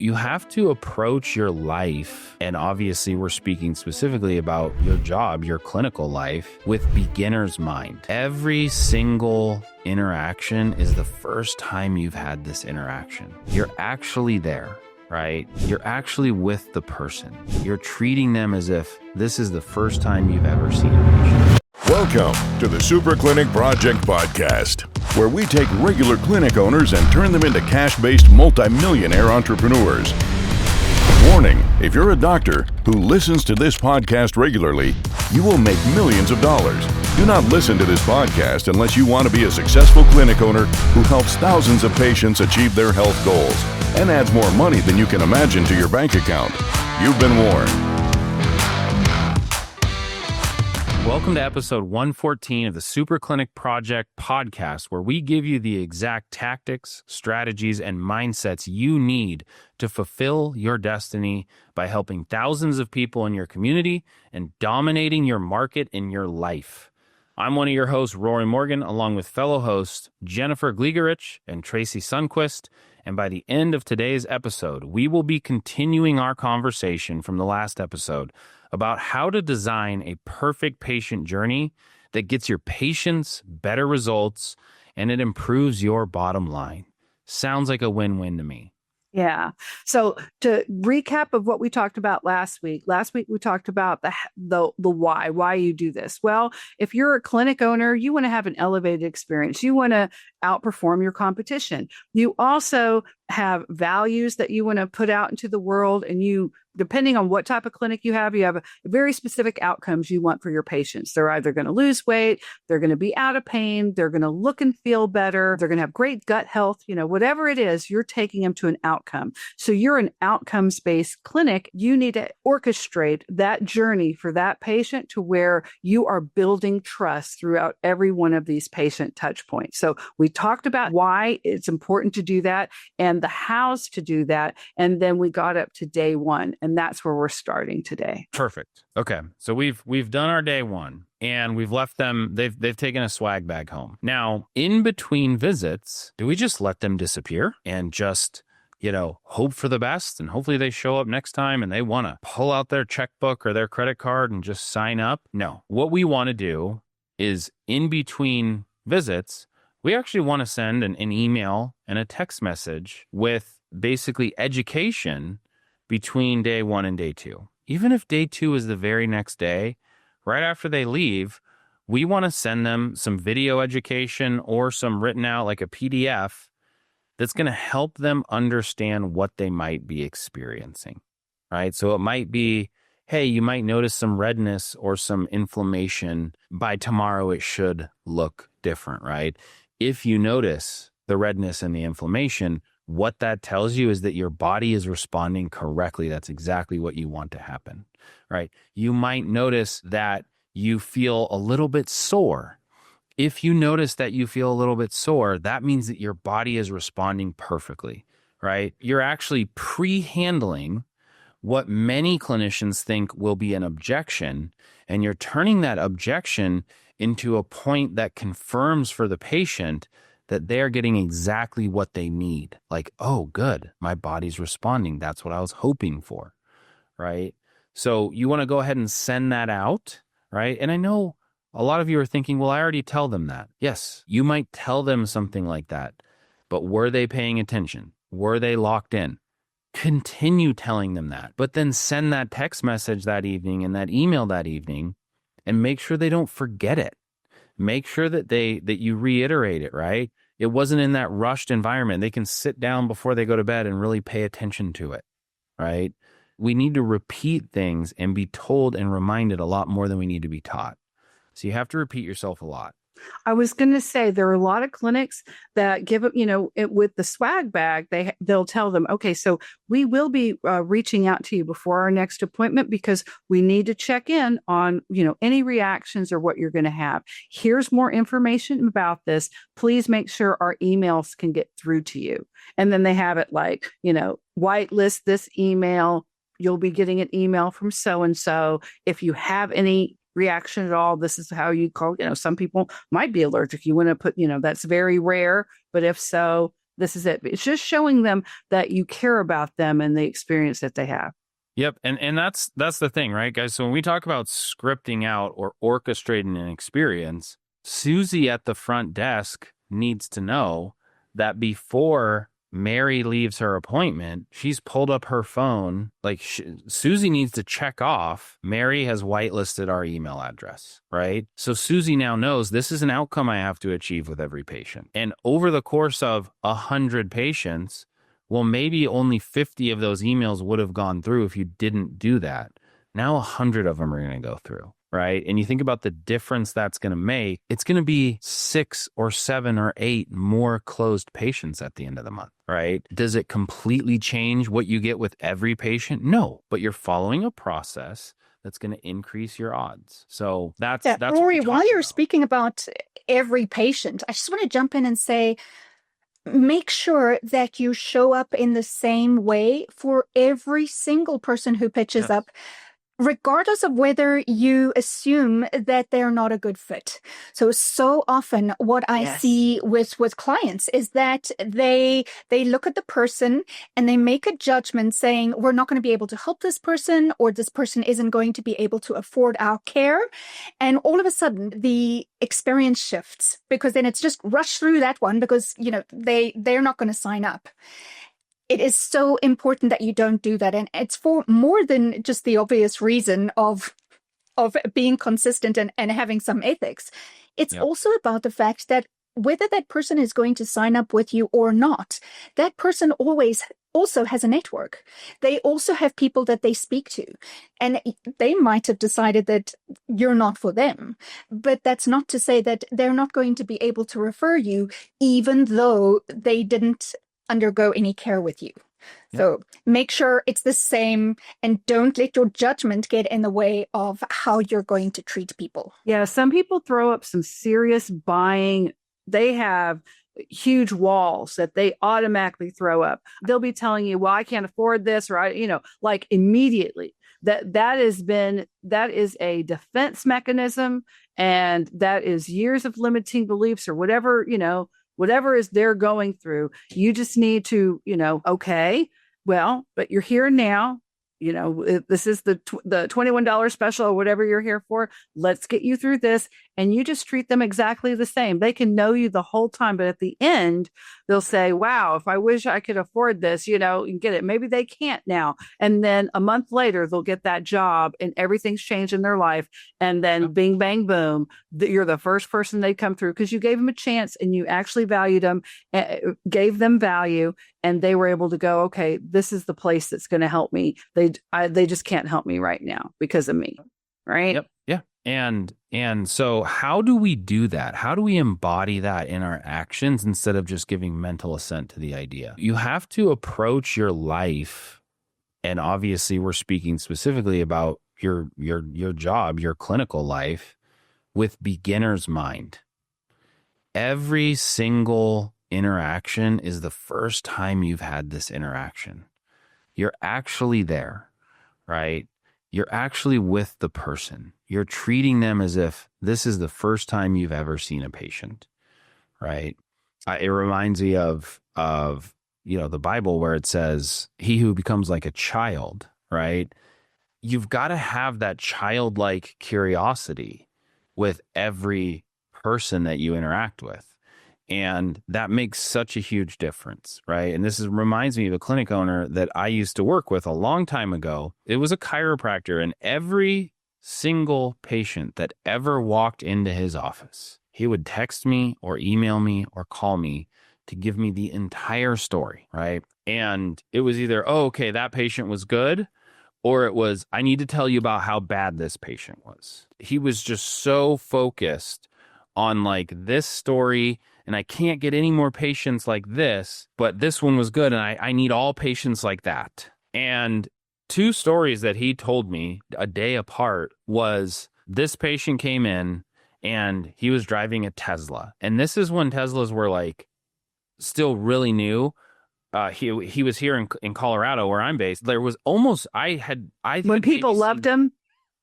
You have to approach your life, and obviously we're speaking specifically about your job, your clinical life, with beginner's mind. Every single interaction is the first time you've had this interaction. You're actually there, right? You're actually with the person. You're treating them as if this is the first time you've ever seen a patient. Welcome to the Super Clinic Project Podcast, where we take regular clinic owners and turn them into cash-based multimillionaire entrepreneurs. Warning, if you're a doctor who listens to this podcast regularly, you will make millions of dollars. Do not listen to this podcast unless you want to be a successful clinic owner who helps thousands of patients achieve their health goals and adds more money than you can imagine to your bank account. You've been warned. Welcome to episode 114 of the Super Clinic Project Podcast, where we give you the exact tactics, strategies, and mindsets you need to fulfill your destiny by helping thousands of people in your community and dominating your market in your life. I'm one of your hosts, Rory Morgan, along with fellow hosts Jennifer Gligoric and Tracy Sundkvist. And by the end of today's episode, we will be continuing our conversation from the last episode about how to design a perfect patient journey that gets your patients better results and it improves your bottom line. Sounds like a win-win to me. Yeah. So to recap of what we talked about last week we talked about the why you do this. Well, if you're a clinic owner, you want to have an elevated experience. You want to outperform your competition. You also have values that you want to put out into the world, and you, depending on what type of clinic you have very specific outcomes you want for your patients. They're either going to lose weight, they're going to be out of pain, they're going to look and feel better, they're going to have great gut health, whatever it is, you're taking them to an outcome. So you're an outcomes-based clinic. You need to orchestrate that journey for that patient to where you are building trust throughout every one of these patient touch points. So we talked about why it's important to do that and the hows to do that. And then we got up to day one, and that's where we're starting today. Perfect. Okay. So we've done our day one and we've left them, they've taken a swag bag home. Now, in between visits, do we just let them disappear and just, hope for the best, and hopefully they show up next time and they want to pull out their checkbook or their credit card and just sign up? No. What we want to do is, in between visits, we actually want to send an email and a text message with basically education between day one and day two. Even if day two is the very next day, right after they leave, we want to send them some video education or some written out, like a PDF, that's going to help them understand what they might be experiencing, right? So it might be, hey, you might notice some redness or some inflammation. By tomorrow, it should look different, right? If you notice the redness and the inflammation, what that tells you is that your body is responding correctly. That's exactly what you want to happen, right? You might notice that you feel a little bit sore. If you notice that you feel a little bit sore, that means that your body is responding perfectly, right? You're actually pre-handling what many clinicians think will be an objection, and you're turning that objection into a point that confirms for the patient that they're getting exactly what they need. Like, oh, good, my body's responding. That's what I was hoping for, right? So you want to go ahead and send that out, right? And I know a lot of you are thinking, well, I already tell them that. Yes, you might tell them something like that, but were they paying attention? Were they locked in? Continue telling them that, but then send that text message that evening and that email that evening, and make sure they don't forget it. Make sure that you reiterate it, right? It wasn't in that rushed environment. They can sit down before they go to bed and really pay attention to it, right? We need to repeat things and be told and reminded a lot more than we need to be taught. So you have to repeat yourself a lot. I was going to say there are a lot of clinics that give up, with the swag bag, they'll tell them, okay, so we will be reaching out to you before our next appointment because we need to check in on, any reactions or what you're going to have. Here's more information about this. Please make sure our emails can get through to you. And then they have it like, whitelist this email. You'll be getting an email from so-and-so. If you have any reaction at all, this is how you call, some people might be allergic. You want to put, that's very rare, but if so, This is it. It's just showing them that you care about them and the experience that they have. Yep. And that's the thing, right, guys? So when we talk about scripting out or orchestrating an experience, Susie at the front desk needs to know that before Mary leaves her appointment, she's pulled up her phone. Like Susie needs to check off, Mary has whitelisted our email address, right? So Susie now knows this is an outcome I have to achieve with every patient. And over the course of 100 patients, well, maybe only 50 of those emails would have gone through if you didn't do that. Now 100 of them are going to go through. Right. And you think about the difference that's going to make, it's going to be 6 or 7 or 8 more closed patients at the end of the month. Right. Does it completely change what you get with every patient? No, but you're following a process that's going to increase your odds. So that's Rory, while you're speaking about every patient, I just want to jump in and say, make sure that you show up in the same way for every single person who pitches up, regardless of whether you assume that they're not a good fit. So often what I see with clients is that they look at the person and they make a judgment saying, we're not going to be able to help this person, or this person isn't going to be able to afford our care. And all of a sudden the experience shifts, because then it's just rush through that one because, they're not going to sign up. It is so important that you don't do that. And it's for more than just the obvious reason of being consistent and having some ethics. It's also about the fact that whether that person is going to sign up with you or not, that person always also has a network. They also have people that they speak to. And they might have decided that you're not for them. But that's not to say that they're not going to be able to refer you, even though they didn't undergo any care with you. So make sure it's the same, and don't let your judgment get in the way of how you're going to treat people. Yeah, some people throw up some serious buying. They have huge walls that they automatically throw up. They'll be telling you, well, I can't afford this, or like immediately. That is a defense mechanism, and that is years of limiting beliefs or whatever, whatever is they're going through. You just need to, okay, well, but you're here now. This is the $21 special or whatever you're here for. Let's get you through this. And you just treat them exactly the same. They can know you the whole time, but at the end, they'll say, wow, if I wish I could afford this, and get it. Maybe they can't now. And then a month later, they'll get that job and everything's changed in their life. And then bing, bang, boom, you're the first person they come through because you gave them a chance and you actually valued them, gave them value, and they were able to go, okay, this is the place that's going to help me. They just can't help me right now because of me. Right. Yep. Yeah. And so how do we do that? How do we embody that in our actions instead of just giving mental assent to the idea? You have to approach your life. And obviously we're speaking specifically about your job, your clinical life, with beginner's mind. Every single interaction is the first time you've had this interaction. You're actually there, right? You're actually with the person. You're treating them as if this is the first time you've ever seen a patient, right? It reminds me of the Bible where it says, he who becomes like a child, right? You've got to have that childlike curiosity with every person that you interact with. And that makes such a huge difference, right? And reminds me of a clinic owner that I used to work with a long time ago. It was a chiropractor, and every single patient that ever walked into his office, he would text me or email me or call me to give me the entire story, right? And it was either, oh, okay, that patient was good, or it was, I need to tell you about how bad this patient was. He was just so focused on like this story, and I can't get any more patients like this, but this one was good, and I need all patients like that. And 2 stories that he told me a day apart was this patient came in and he was driving a Tesla. And this is when Teslas were like still really new. He was here in Colorado where I'm based. There was almost, when people loved him.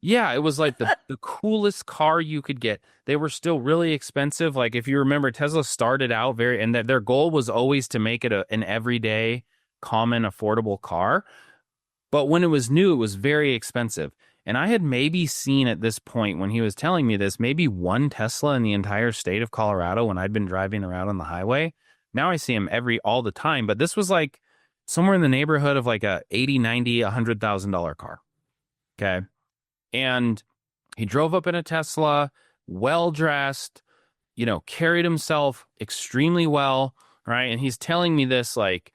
Yeah, it was like the coolest car you could get. They were still really expensive. Like if you remember, Tesla started out and that their goal was always to make it an everyday, common, affordable car. But when it was new, it was very expensive. And I had maybe seen at this point when he was telling me this, maybe one Tesla in the entire state of Colorado when I'd been driving around on the highway. Now I see him all the time. But this was like somewhere in the neighborhood of like a 80, 90, $100,000 car. Okay. And he drove up in a Tesla, well dressed, carried himself extremely well, right? And he's telling me this like,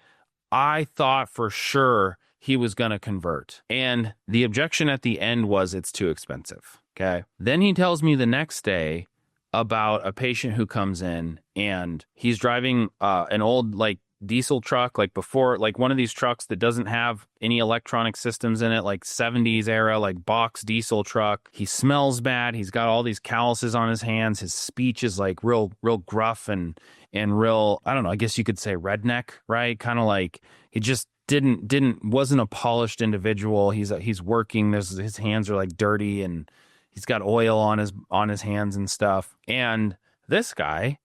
I thought for sure he was going to convert. And the objection at the end was it's too expensive, okay? Then he tells me the next day about a patient who comes in and he's driving an old like diesel truck, like before, like one of these trucks that doesn't have any electronic systems in it, like 70s era, like box diesel truck. He smells bad. He's got all these calluses on his hands. His speech is like real gruff and real, I don't know, I guess you could say redneck, right? Kind of like he just wasn't a polished individual. He's working. His hands are like dirty and he's got oil on his hands and stuff. And this guy,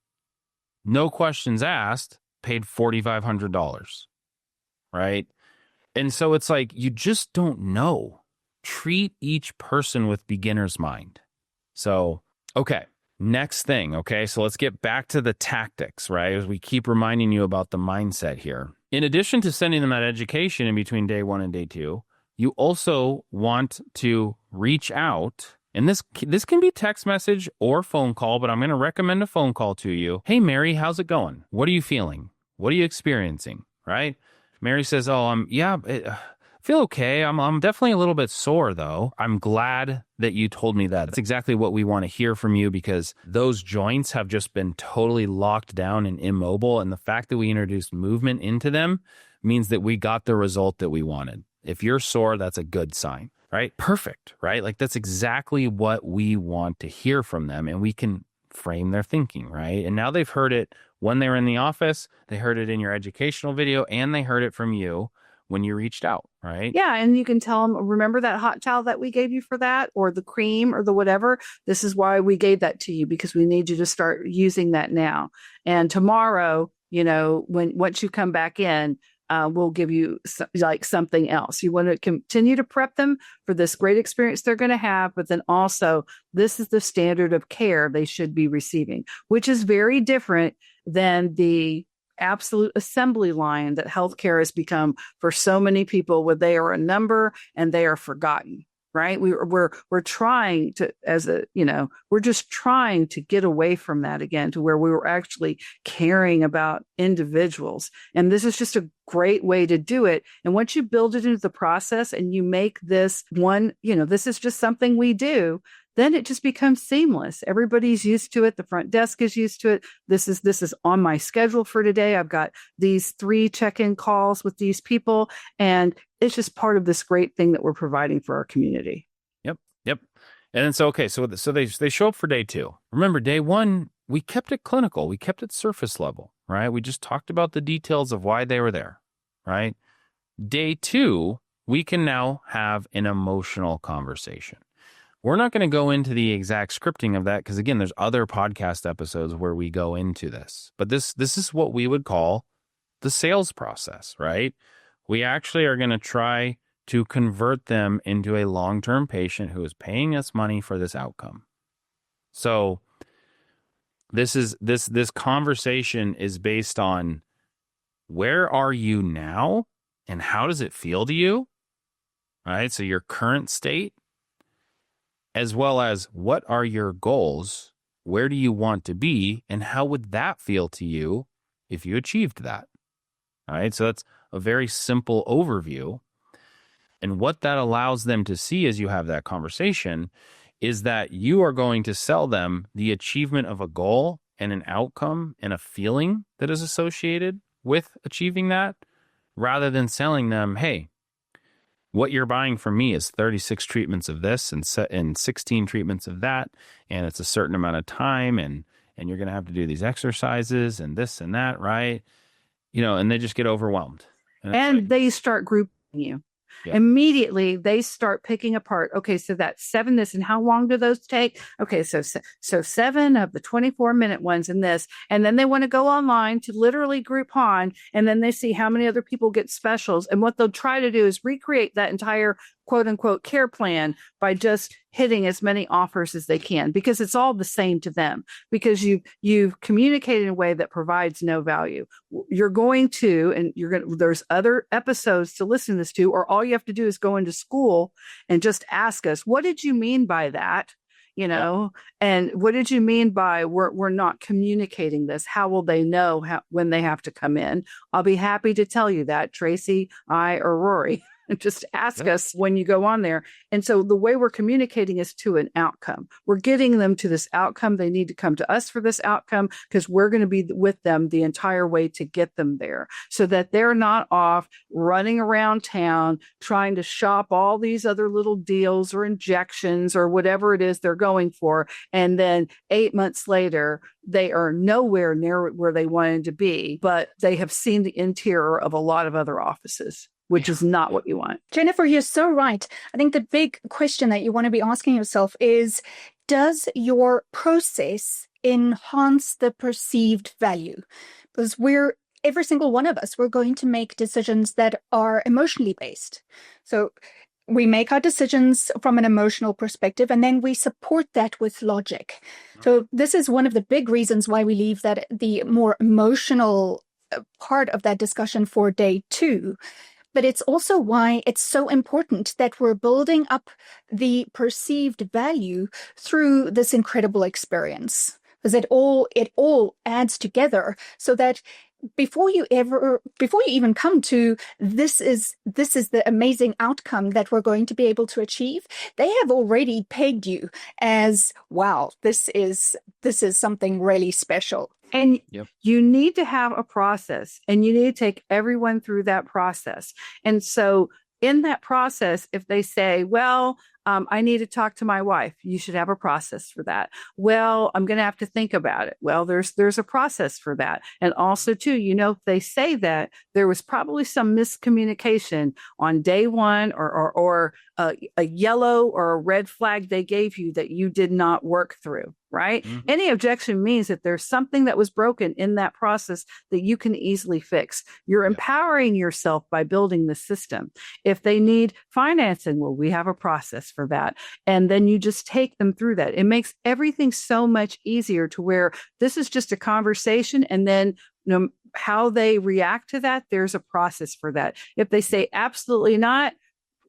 no questions asked, paid $4,500, right? And so it's like, you just don't know. Treat each person with beginner's mind. So, okay, next thing, okay? So let's get back to the tactics, right? As we keep reminding you about the mindset here. In addition to sending them that education in between day 1 and day 2, you also want to reach out. And this can be text message or phone call, but I'm going to recommend a phone call to you. Hey, Mary, how's it going? What are you feeling? What are you experiencing? Right? Mary says, oh, I feel okay. I'm definitely a little bit sore though. I'm glad that you told me that. That's exactly what we want to hear from you because those joints have just been totally locked down and immobile. And the fact that we introduced movement into them means that we got the result that we wanted. If you're sore, that's a good sign, right? Perfect, right? Like that's exactly what we want to hear from them. And we can frame their thinking, right? And now they've heard it when they were in the office, they heard it in your educational video, and they heard it from you when you reached out, right? Yeah. And you can tell them, remember that hot towel that we gave you for that, or the cream or the whatever? This is why we gave that to you, because we need you to start using that now. And tomorrow, once you come back in, we'll give you like something else. You want to continue to prep them for this great experience they're going to have, but then also this is the standard of care they should be receiving, which is very different than the absolute assembly line that healthcare has become for so many people, where they are a number and they are forgotten. Right. We're trying to, we're just trying to get away from that again to where we were actually caring about individuals. And this is just a great way to do it. And once you build it into the process and you make this one, this is just something we do, then it just becomes seamless. Everybody's used to it. The front desk is used to it. This is on my schedule for today. I've got these 3 check-in calls with these people, and it's just part of this great thing that we're providing for our community. Yep. And then so they show up for day 2. Remember, day 1, we kept it clinical. We kept it surface level, right? We just talked about the details of why they were there, right? Day 2, we can now have an emotional conversation. We're not going to go into the exact scripting of that because, again, there's other podcast episodes where we go into this. But this is what we would call the sales process, right? We actually are going to try to convert them into a long-term patient who is paying us money for this outcome. So this conversation is based on where are you now and how does it feel to you, right? So your current state, as well as what are your goals, where do you want to be, and how would that feel to you if you achieved that? All right, so that's a very simple overview. And what that allows them to see as you have that conversation is that you are going to sell them the achievement of a goal and an outcome and a feeling that is associated with achieving that, rather than selling them, hey, what you're buying from me is 36 treatments of this and 16 treatments of that, and it's a certain amount of time, and you're going to have to do these exercises and this and that, right? And they just get overwhelmed. And they start grouping you. Yeah. Immediately they start picking apart. Okay, so that's 7 this, and how long do those take? Okay, so 7 of the 24-minute ones in this, and then they want to go online to literally Groupon, and then they see how many other people get specials, and what they'll try to do is recreate that entire quote unquote care plan by just hitting as many offers as they can, because it's all the same to them, because you've communicated in a way that provides no value. You're going to, and there's other episodes to listen to this to, or all you have to do is go into school and just ask us, what did you mean by that? And what did you mean by we're not communicating this? How will they know when they have to come in? I'll be happy to tell you that, Tracy, I, or Rory. Just ask us when you go on there. And so the way we're communicating is to an outcome. We're getting them to this outcome. They need to come to us for this outcome, because we're going to be with them the entire way to get them there, so that they're not off running around town trying to shop all these other little deals or injections or whatever it is they're going for. And then 8 months later, they are nowhere near where they wanted to be, but they have seen the interior of a lot of other offices, which is not what you want. Jennifer, you're so right. I think the big question that you want to be asking yourself is, does your process enhance the perceived value? Because every single one of us, we're going to make decisions that are emotionally based. So we make our decisions from an emotional perspective, and then we support that with logic. So this is one of the big reasons why we leave that the more emotional part of that discussion for day 2. But it's also why it's so important that we're building up the perceived value through this incredible experience, because it all adds together, so that before you even come to this is the amazing outcome that we're going to be able to achieve, they have already pegged you as, wow, this is something really special. And you need to have a process, and you need to take everyone through that process. And so in that process, if they say, well, I need to talk to my wife, you should have a process for that. Well, I'm going to have to think about it. Well, there's a process for that. And also, too, if they say that, there was probably some miscommunication on day 1, or a yellow or a red flag they gave you that you did not work through. Right? Mm-hmm. Any objection means that there's something that was broken in that process that you can easily fix. You're empowering yourself by building the system. If they need financing, well, we have a process for that. And then you just take them through that. It makes everything so much easier, to where this is just a conversation, and then how they react to that, there's a process for that. If they say absolutely not,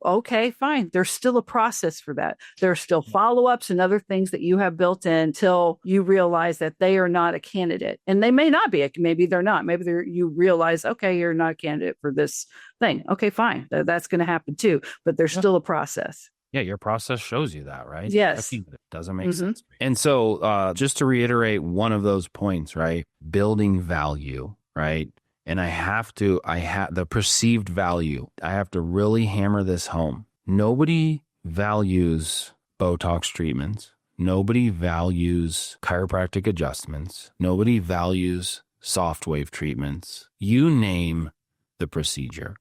okay, fine. There's still a process for that. There's still follow-ups and other things that you have built in until you realize that they are not a candidate. And they may not be. Maybe they're not. Maybe you realize, okay, you're not a candidate for this thing. Okay, fine. That's going to happen too. But there's still a process. Yeah, your process shows you that, right? Yes. It doesn't make sense. And so just to reiterate one of those points, right? Building value, right? And the perceived value, I have to really hammer this home. Nobody values Botox treatments. Nobody values chiropractic adjustments. Nobody values soft wave treatments. You name the procedure.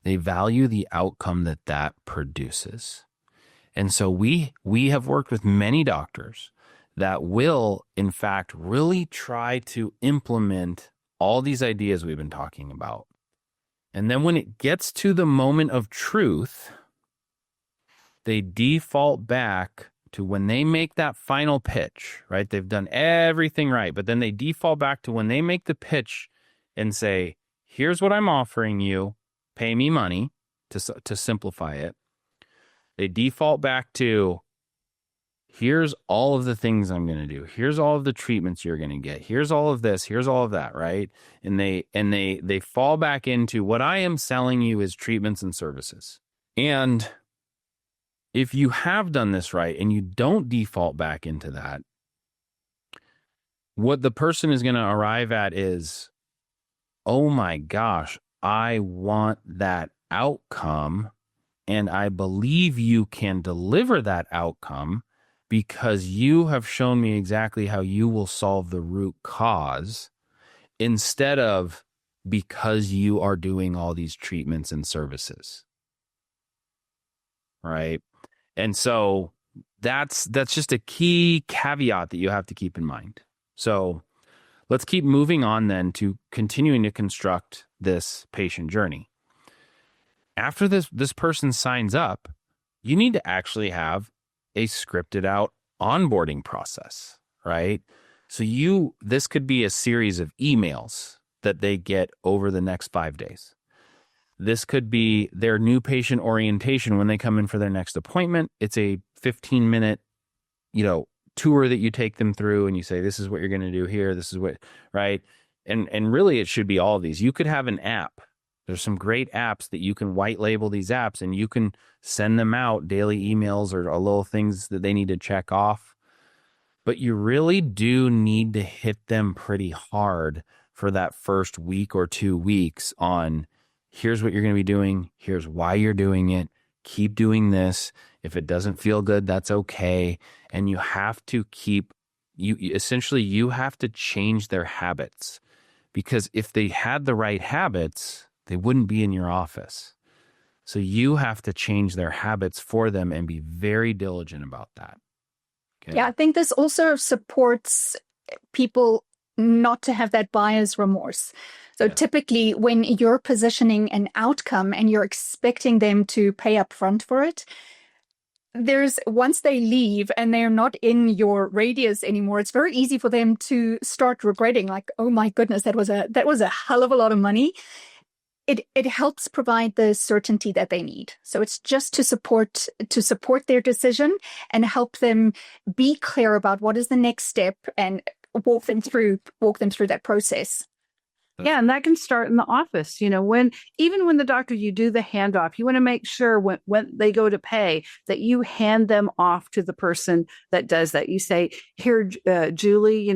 They value the outcome that produces. And so we have worked with many doctors that will, in fact, really try to implement all these ideas we've been talking about. And then when it gets to the moment of truth, they default back to when they make that final pitch, right? They've done everything right, but then they default back to when they make the pitch and say, here's what I'm offering you, pay me money, to simplify it. They default back to, here's all of the things I'm going to do. Here's all of the treatments you're going to get. Here's all of this. Here's all of that, right? And they fall back into, what I am selling you is treatments and services. And if you have done this right and you don't default back into that, what the person is going to arrive at is, oh my gosh, I want that outcome, and I believe you can deliver that outcome, because you have shown me exactly how you will solve the root cause, instead of because you are doing all these treatments and services. right? And so that's just a key caveat that you have to keep in mind. So let's keep moving on then to continuing to construct this patient journey. After this person signs up, you need to actually have a scripted out onboarding process, right? So this could be a series of emails that they get over the next 5 days. This could be their new patient orientation when they come in for their next appointment. It's a 15-minute, tour that you take them through and you say, this is what you're going to do here. This is what, right? And really it should be all of these. You could have an app. There's some great apps that you can white label these apps and you can send them out daily emails or little things that they need to check off. But you really do need to hit them pretty hard for that first week or 2 weeks on here's what you're going to be doing. Here's why you're doing it. Keep doing this. If it doesn't feel good, that's okay. And you have to you have to change their habits, because if they had the right habits, they wouldn't be in your office. So you have to change their habits for them and be very diligent about that. Okay? Yeah, I think this also supports people not to have that buyer's remorse. So typically when you're positioning an outcome and you're expecting them to pay up front for it, once they leave and they're not in your radius anymore, it's very easy for them to start regretting, like, oh my goodness, that was a hell of a lot of money. It helps provide the certainty that they need. So it's just to support their decision and help them be clear about what is the next step and walk them through that process. Yeah, and that can start in the office. When the doctor, you do the handoff, you want to make sure when they go to pay that you hand them off to the person that does that. You say, here, Julie,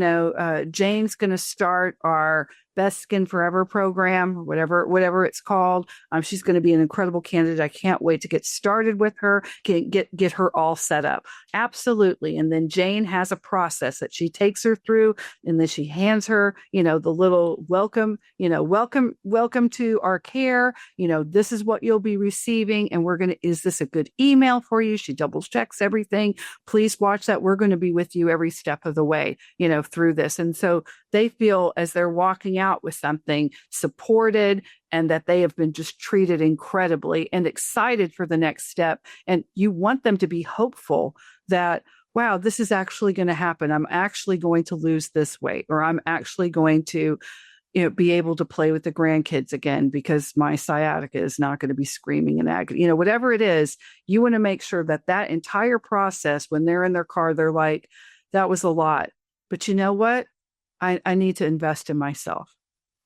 Jane's going to start our Best Skin Forever program, whatever it's called. She's going to be an incredible candidate. I can't wait to get started with her, get her all set up. Absolutely. And then Jane has a process that she takes her through, and then she hands her, the little welcome to our care. This is what you'll be receiving. And is this a good email for you? She double checks everything. Please watch that. We're going to be with you every step of the way, through this. And so they feel as they're walking out with something supported and that they have been just treated incredibly and excited for the next step. And you want them to be hopeful that, wow, this is actually going to happen. I'm actually going to lose this weight, or I'm actually going to be able to play with the grandkids again because my sciatica is not going to be screaming in agony. Whatever it is, you want to make sure that entire process, when they're in their car, they're like, that was a lot. But you know what? I need to invest in myself.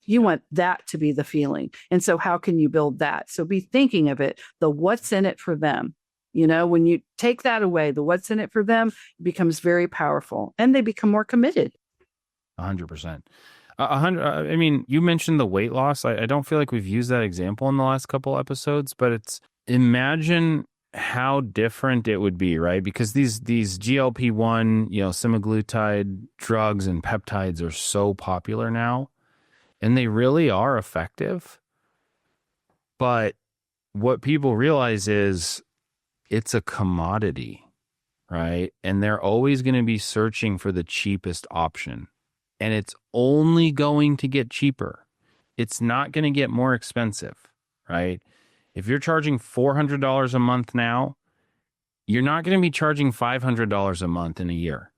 You want that to be the feeling. And so how can you build that? So be thinking of it, the what's in it for them. When you take that away, the what's in it for them becomes very powerful and they become more committed. 100%. You mentioned the weight loss. I don't feel like we've used that example in the last couple episodes, but imagine how different it would be, right? Because these GLP-1, semaglutide drugs and peptides are so popular now, and they really are effective. But what people realize is it's a commodity, right? And they're always going to be searching for the cheapest option. And it's only going to get cheaper. It's not going to get more expensive, right? If you're charging $400 a month now, you're not going to be charging $500 a month in a year.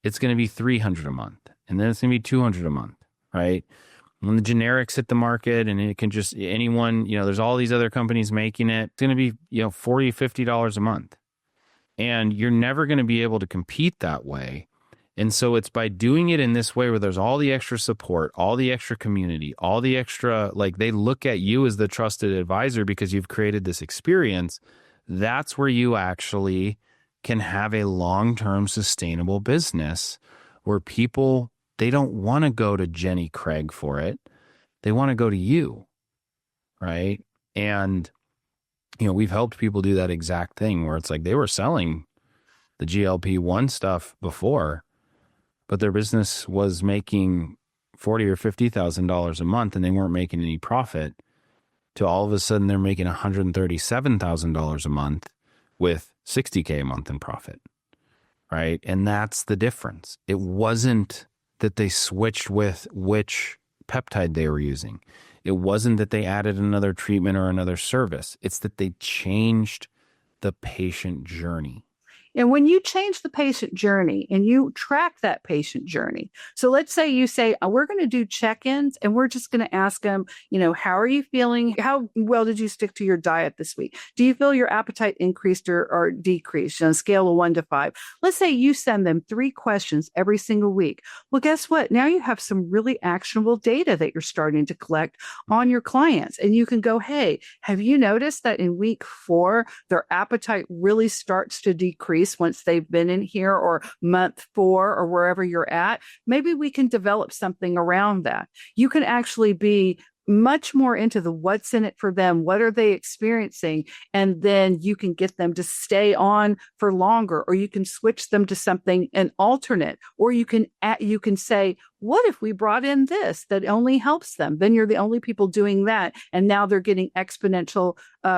It's going to be $300 a month, and then it's going to be $200 a month, right? When the generics hit the market, and it can just anyone, there's all these other companies making it, it's going to be $40, $50 a month, and you're never going to be able to compete that way. And so it's by doing it in this way where there's all the extra support, all the extra community, all the extra, they look at you as the trusted advisor because you've created this experience. That's where you actually can have a long-term sustainable business where people, they don't want to go to Jenny Craig for it. They want to go to you, right? And, we've helped people do that exact thing where it's like they were selling the GLP-1 stuff before, but their business was making $40,000 or $50,000 a month and they weren't making any profit, to all of a sudden they're making $137,000 a month with 60K a month in profit, right? And that's the difference. It wasn't that they switched with which peptide they were using. It wasn't that they added another treatment or another service. It's that they changed the patient journey. And when you change the patient journey and you track that patient journey, so let's say you say, we're going to do check-ins and we're just going to ask them, how are you feeling? How well did you stick to your diet this week? Do you feel your appetite increased or decreased on a scale of 1 to 5? Let's say you send them 3 questions every single week. Well, guess what? Now you have some really actionable data that you're starting to collect on your clients. And you can go, hey, have you noticed that in week 4, their appetite really starts to decrease once they've been in here, or month 4 or wherever you're at? Maybe we can develop something around that. You can actually be much more into the what's in it for them. What are they experiencing? And then you can get them to stay on for longer, or you can switch them to something, an alternate, or you can say, what if we brought in this that only helps them? Then you're the only people doing that. And now they're getting exponential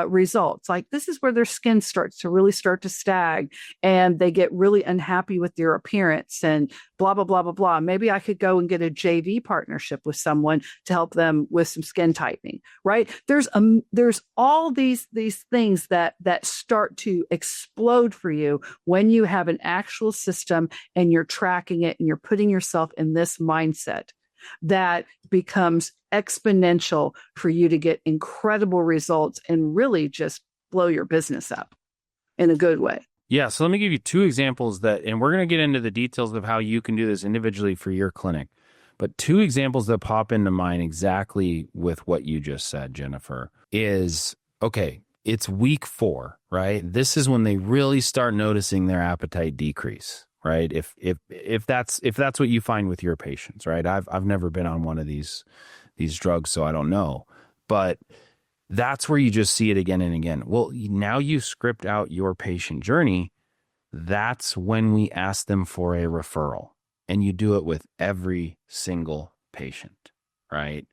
results. Like, this is where their skin starts to stag, and they get really unhappy with their appearance and blah, blah, blah, blah, blah. Maybe I could go and get a JV partnership with someone to help them with some skin tightening, right? There's all these things that start to explode for you when you have an actual system and you're tracking it and you're putting yourself in this mindset that becomes exponential for you to get incredible results and really just blow your business up in a good way. Yeah. So let me give you 2 examples and we're going to get into the details of how you can do this individually for your clinic. But 2 examples that pop into mind exactly with what you just said, Jennifer, is, okay, it's week 4, right? This is when they really start noticing their appetite decrease, right? If that's what you find with your patients, right? I've never been on one of these drugs, so I don't know. But that's where you just see it again and again. Well, now you script out your patient journey. That's when we ask them for a referral. And you do it with every single patient, right?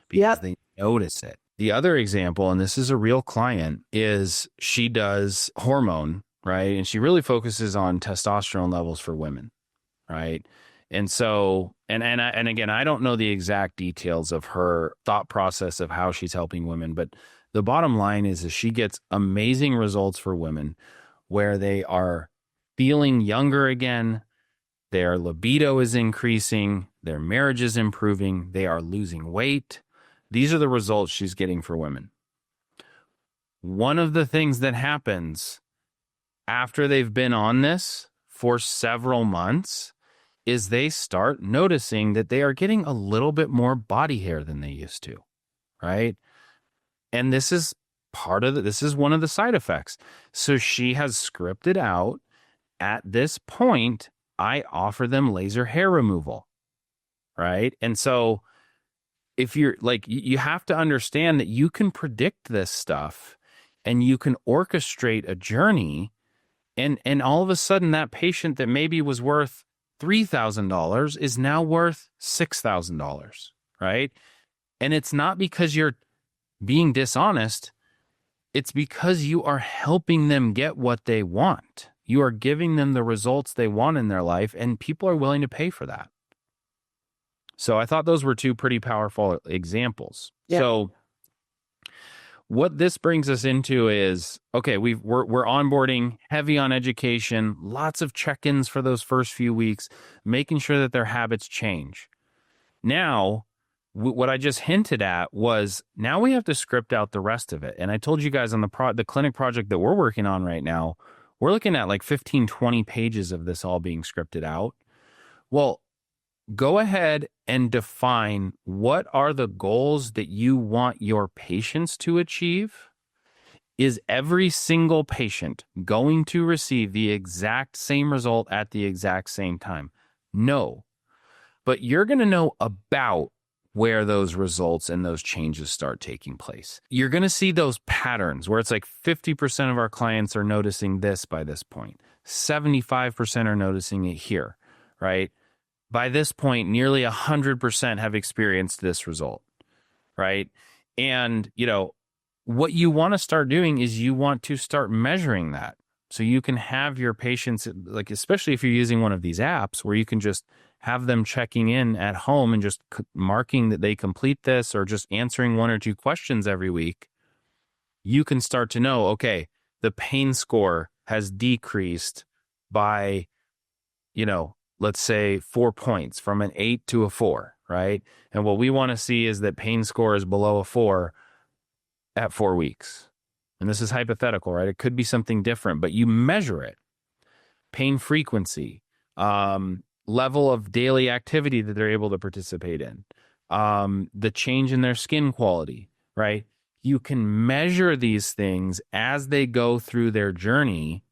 Because they notice it. The other example, and this is a real client, is she does hormone, right? And she really focuses on testosterone levels for women, right? And so, and again, I don't know the exact details of her thought process of how she's helping women, but the bottom line is she gets amazing results for women where they are feeling younger again. Their libido is increasing. Their marriage is improving. They are losing weight. These are the results she's getting for women. One of the things that happens after they've been on this for several months is they start noticing that they are getting a little bit more body hair than they used to, right? And this is this is one of the side effects. So she has scripted out, at this point, I offer them laser hair removal, right? And so if you're like, you have to understand that you can predict this stuff and you can orchestrate a journey, and all of a sudden that patient that maybe was worth $3,000 is now worth $6,000, right? And it's not because you're being dishonest. It's because you are helping them get what they want. You are giving them the results they want in their life, and people are willing to pay for that. So I thought those were 2 pretty powerful examples. Yeah. So what this brings us into is, okay, we're onboarding, heavy on education, lots of check-ins for those first few weeks, making sure that their habits change. Now, what I just hinted at was, now we have to script out the rest of it. And I told you guys on the clinic project that we're working on right now, we're looking at like 15, 20 pages of this all being scripted out. Well, go ahead and define what are the goals that you want your patients to achieve. Is every single patient going to receive the exact same result at the exact same time? No. But you're going to know about where those results and those changes start taking place. You're going to see those patterns where it's like 50% of our clients are noticing this by this point. 75% are noticing it here, right? By this point, nearly 100% have experienced this result, right? And, what you want to start doing is you want to start measuring that. So you can have your patients, like, especially if you're using one of these apps where you can just have them checking in at home and just marking that they complete this or just answering 1 or 2 questions every week. You can start to know, okay, the pain score has decreased by, let's say 4 points from an 8 to a 4, right? And what we want to see is that pain score is below a 4 at 4 weeks. And this is hypothetical, right? It could be something different, but you measure it. Pain frequency, level of daily activity that they're able to participate in, the change in their skin quality, right? You can measure these things as they go through their journey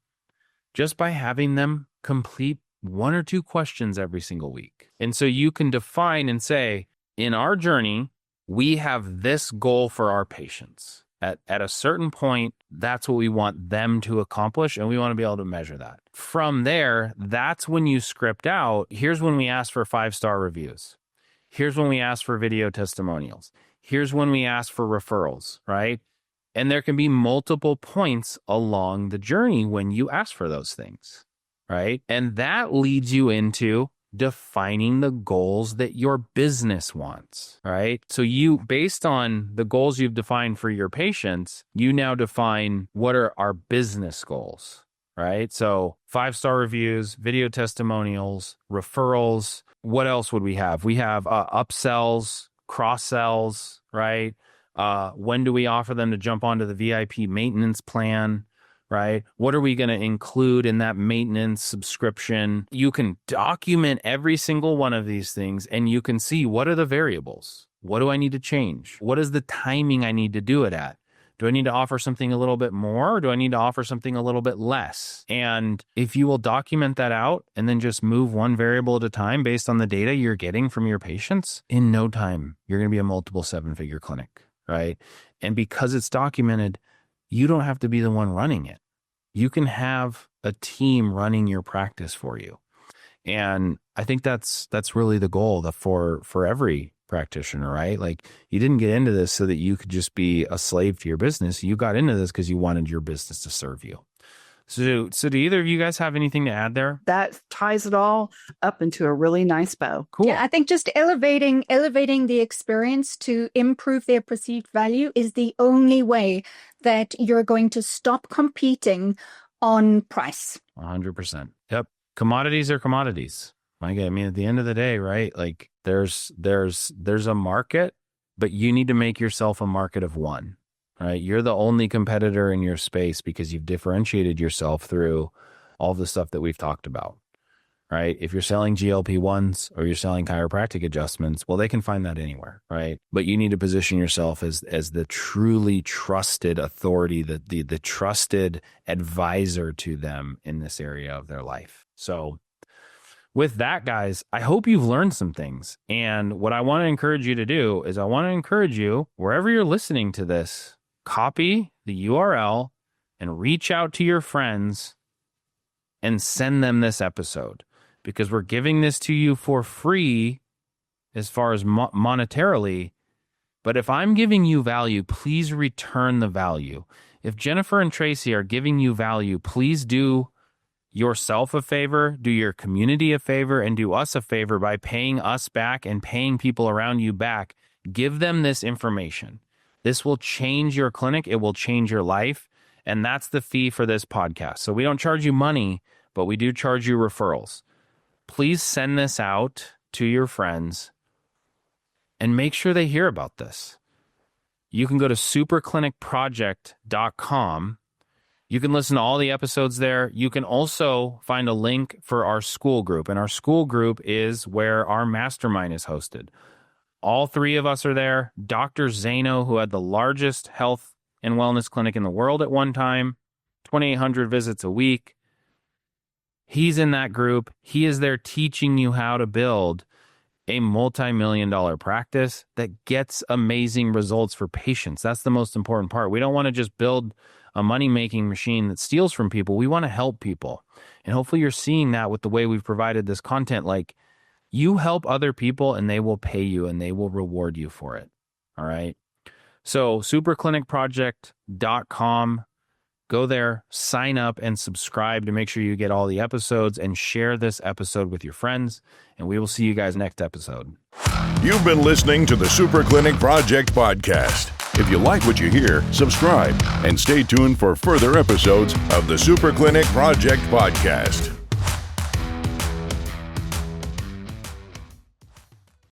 just by having them complete 1 or 2 questions every single week. And so you can define and say, in our journey, we have this goal for our patients. At a certain point, that's what we want them to accomplish, and we want to be able to measure that. From there, that's when you script out, here's when we ask for 5-star reviews. Here's when we ask for video testimonials. Here's when we ask for referrals, right? And there can be multiple points along the journey when you ask for those things, right? And that leads you into defining the goals that your business wants, right? So you, based on the goals you've defined for your patients, you now define what are our business goals, right? So 5-star reviews, video testimonials, referrals. What else would we have? We have upsells, cross-sells, right? When do we offer them to jump onto the VIP maintenance plan? Right? What are we going to include in that maintenance subscription? You can document every single one of these things and you can see what are the variables. What do I need to change? What is the timing I need to do it at? Do I need to offer something a little bit more or do I need to offer something a little bit less? And if you will document that out and then just move one variable at a time based on the data you're getting from your patients, in no time, you're going to be a multiple 7-figure clinic, right? And because it's documented, you don't have to be the one running it. You can have a team running your practice for you. And I think that's really the goal for every practitioner, right? Like, you didn't get into this so that you could just be a slave to your business. You got into this because you wanted your business to serve you. So do either of you guys have anything to add there? That ties it all up into a really nice bow. Cool. Yeah, I think just elevating the experience to improve their perceived value is the only way that you're going to stop competing on price. 100%. Yep. Commodities are commodities. I mean, at the end of the day, right? Like, there's a market, but you need to make yourself a market of one. Right? You're the only competitor in your space because you've differentiated yourself through all the stuff that we've talked about, right? If you're selling GLP-1s or you're selling chiropractic adjustments, well, they can find that anywhere, right? But you need to position yourself as the truly trusted authority, the trusted advisor to them in this area of their life. So with that, guys, I hope you've learned some things. And what I want to encourage you to do is I want to encourage you, wherever you're listening to this, copy the URL and reach out to your friends and send them this episode, because we're giving this to you for free as far as monetarily. But if I'm giving you value, please return the value. If Jennifer and Tracy are giving you value, please do yourself a favor, do your community a favor, and do us a favor by paying us back and paying people around you back. Give them this information. This will change your clinic. It will change your life. And that's the fee for this podcast. So we don't charge you money, but we do charge you referrals. Please send this out to your friends and make sure they hear about this. You can go to superclinicproject.com. You can listen to all the episodes there. You can also find a link for our school group. And our school group is where our mastermind is hosted. All 3 of us are there. Dr. Zano, who had the largest health and wellness clinic in the world at one time, 2,800 visits a week. He's in that group. He is there teaching you how to build a multi-million-dollar practice that gets amazing results for patients. That's the most important part. We don't want to just build a money-making machine that steals from people. We want to help people. And hopefully you're seeing that with the way we've provided this content. Like, you help other people and they will pay you and they will reward you for it. All right. So superclinicproject.com. Go there, sign up, and subscribe to make sure you get all the episodes, and share this episode with your friends. And we will see you guys next episode. You've been listening to the Super Clinic Project Podcast. If you like what you hear, subscribe and stay tuned for further episodes of the Super Clinic Project Podcast.